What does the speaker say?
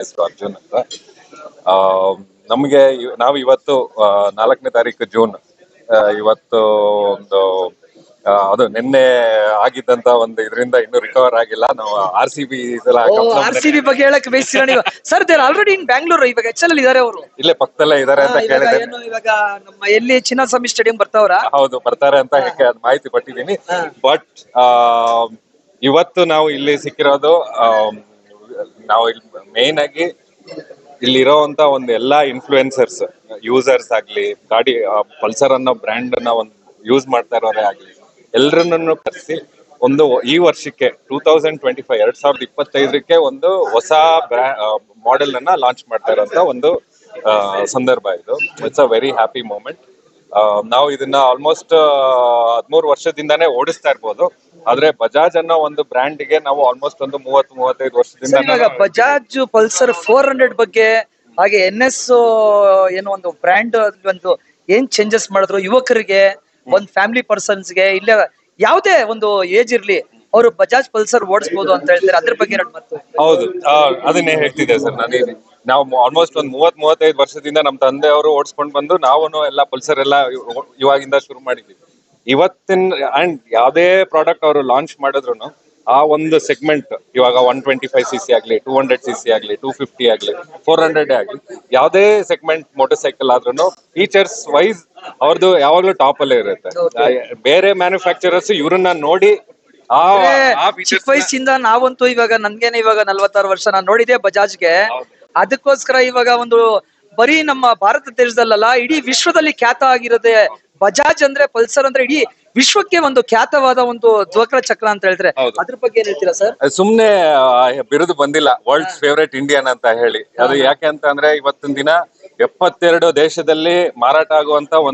ಹೆಸರು ಅರ್ಜುನ್ ಅಂತ. ಆ, ನಮ್ಗೆ ನಾವು ಇವತ್ತು 4ನೇ ತಾರೀಕು ಜೂನ್, ಇವತ್ತು ಒಂದು ಅದು ನಿನ್ನೆ ಆಗಿದ್ದಂತ ಒಂದು ಇದರಿಂದ ಇನ್ನೂ ರಿಕವರ್ ಆಗಿಲ್ಲ. ನಾವು RCB RCB ಬಗ್ಗೆ ಹೇಳಕ್ ಬಯಸ್ತೀರಾ ನೀವು? Sir there already in Bangalore, ಇವಾಗ HL ಅಲ್ಲಿ ಇದಾರೆ ಅವರು. ಇಲ್ಲೇ ಪಕ್ಕದಲ್ಲೇ ಇದಾರೆ ಅಂತ ಕೇಳಿದೆ. ಇವಾಗ ನಮ್ಮ ಎಲ್ಲಿ ಚಿನ್ನಸ್ವಾಮಿ ಸ್ಟೇಡಿಯಂ ಬರ್ತಾವ್ರ? ಹೌದು, ಬರ್ತಾರೆ ಅಂತ ಮಾಹಿತಿ ಪಟ್ಟಿದ್ದೀನಿ. ಬಟ್ ಇವತ್ತು ನಾವು ಇಲ್ಲಿ ಸಿಕ್ಕಿರೋದು, ನಾವು ಇಲ್ಲಿ ಮೇನ್ ಆಗಿ ಇಲ್ಲಿರೋಂತ ಒಂದು ಎಲ್ಲಾ ಇನ್ಫ್ಲೂಯೆನ್ಸರ್ಸ್, ಯೂಸರ್ಸ್ ಆಗ್ಲಿ, ಗಾಡಿ ಪಲ್ಸರ್ ಅನ್ನೋ ಬ್ರ್ಯಾಂಡ್ ಅನ್ನ ಒಂದು ಯೂಸ್ ಮಾಡ್ತಾ ಇರೋರೇ ಆಗ್ಲಿ, ಎಲ್ಲರನ್ನು ಕರೆಸಿ ಒಂದು ಈ ವರ್ಷಕ್ಕೆ 2025 ಒಂದು ಹೊಸ ಮಾಡೆಲ್ ಅನ್ನ ಲಾಂಚ್ ಮಾಡ್ತಾ ಇರೋಂತ ಒಂದು ಸಂದರ್ಭ ಇದು. It's a very happy moment. ನಾವು ಇದನ್ನ ಆಲ್ಮೋಸ್ಟ್ 13 ವರ್ಷದಿಂದಾನೇ ಓಡಿಸ್ತಾ ಇರ್ಬೋದು. ಆದ್ರೆ ಬಜಾಜ್ ಅನ್ನೋ ಒಂದು ಬ್ರ್ಯಾಂಡ್ ಗೆ ನಾವು ಆಲ್ಮೋಸ್ಟ್ ಒಂದು 30-35 ವರ್ಷದಿಂದ ಬಜಾಜ್ ಪಲ್ಸರ್ 400 ಬಗ್ಗೆ, ಹಾಗೆ NS ಏನೋ ಒಂದು ಬ್ರ್ಯಾಂಡ್ ಒಂದು ಏನ್ ಚೇಂಜಸ್ ಮಾಡಿದ್ರು ಯುವಕರಿಗೆ, ಒಂದ್ ಫ್ಯಾಮಿಲಿ ಪರ್ಸನ್ಸ್ಗೆ, ಇಲ್ಲ ಯಾವ್ದೇ ಒಂದು ಏಜ್ ಇರ್ಲಿ ಅವರು ಬಜಾಜ್ ಪಲ್ಸರ್ ಓಡಿಸಬಹುದು ಅಂತ ಹೇಳ್ತಾರೆ. ಅದ್ರ ಬಗ್ಗೆ ಎರಡು ಮಾತು. ಹೌದು, ಅದನ್ನೇ ಹೇಳ್ತಿದ್ದೆ ಸರ್. ನಾವು ಆಲ್ಮೋಸ್ಟ್ ಒಂದು 30-35 ವರ್ಷದಿಂದ ನಮ್ಮ ತಂದೆಯವರು ಓಡಿಸ್ಕೊಂಡು ಬಂದು ನಾವು ಎಲ್ಲ ಪಲ್ಸರ್ ಎಲ್ಲ ಇವಾಗಿಂದ ಶುರು ಮಾಡಿದ್ವಿ. ಇವತ್ತಿನ ಅಂಡ್ ಯಾವ್ದೇ ಪ್ರಾಡಕ್ಟ್ ಅವರು ಲಾಂಚ್ ಮಾಡಿದ್ರು ಆ ಒಂದು ಸೆಗ್ಮೆಂಟ್, ಇವಾಗ 125cc ಆಗ್ಲಿ, 200cc ಆಗ್ಲಿ, 250 ಆಗ್ಲಿ, 400 ಆಗ್ಲಿ, ಯಾವ್ದೇ ಸೆಗ್ಮೆಂಟ್ ಮೋಟರ್ ಸೈಕಲ್ ಆದ್ರೂ ಫೀಚರ್ಸ್ ವೈಸ್ ಅವ್ರದ್ದು ಯಾವಾಗ್ಲೂ ಟಾಪ್ ಅಲ್ಲೇ ಇರುತ್ತೆ. ಬೇರೆ ಮ್ಯಾನುಫ್ಯಾಕ್ಚರರ್ಸ್ ಇವ್ರನ್ನ ನೋಡಿ ಚಿಕ್ಕ ವಯಸ್ಸಿಂದ ನಾವಂತೂ ಇವಾಗ ನನ್ಗೇನೆ ಇವಾಗ 46 ವರ್ಷ, ನಾನು ನೋಡಿದೆ ಬಜಾಜ್ಗೆ. ಅದಕ್ಕೋಸ್ಕರ ಇವಾಗ ಒಂದು ಬರೀ ನಮ್ಮ ಭಾರತ ದೇಶದಲ್ಲ, ಇಡೀ ವಿಶ್ವದಲ್ಲಿ ಖ್ಯಾತ ಆಗಿರುತ್ತೆ ಬಜಾಜ್ ಅಂದ್ರೆ, ಪಲ್ಸರ್ ಅಂದ್ರೆ ಇಡೀ ವಿಶ್ವಕ್ಕೆ ಒಂದು ಖ್ಯಾತವಾದ ಒಂದು ಧ್ವಕ್ರ ಚಕ್ರ ಅಂತ ಹೇಳಿದ್ರೆ. ಅದ್ರ ಬಗ್ಗೆ ಏನ್ ಹೇಳ್ತೀರಾ ಸರ್? ಸುಮ್ನೆ ಬಿರುದು ಬಂದಿಲ್ಲ ವರ್ಲ್ಡ್ ಫೇವರೇಟ್ ಇಂಡಿಯನ್ ಅಂತ ಹೇಳಿ. ಅದು ಯಾಕೆ ಅಂತ ಅಂದ್ರೆ ಇವತ್ತಿನ ದಿನ 72 ದೇಶದಲ್ಲಿ ಮಾರಾಟ ಆಗುವಂತ ಒಂದು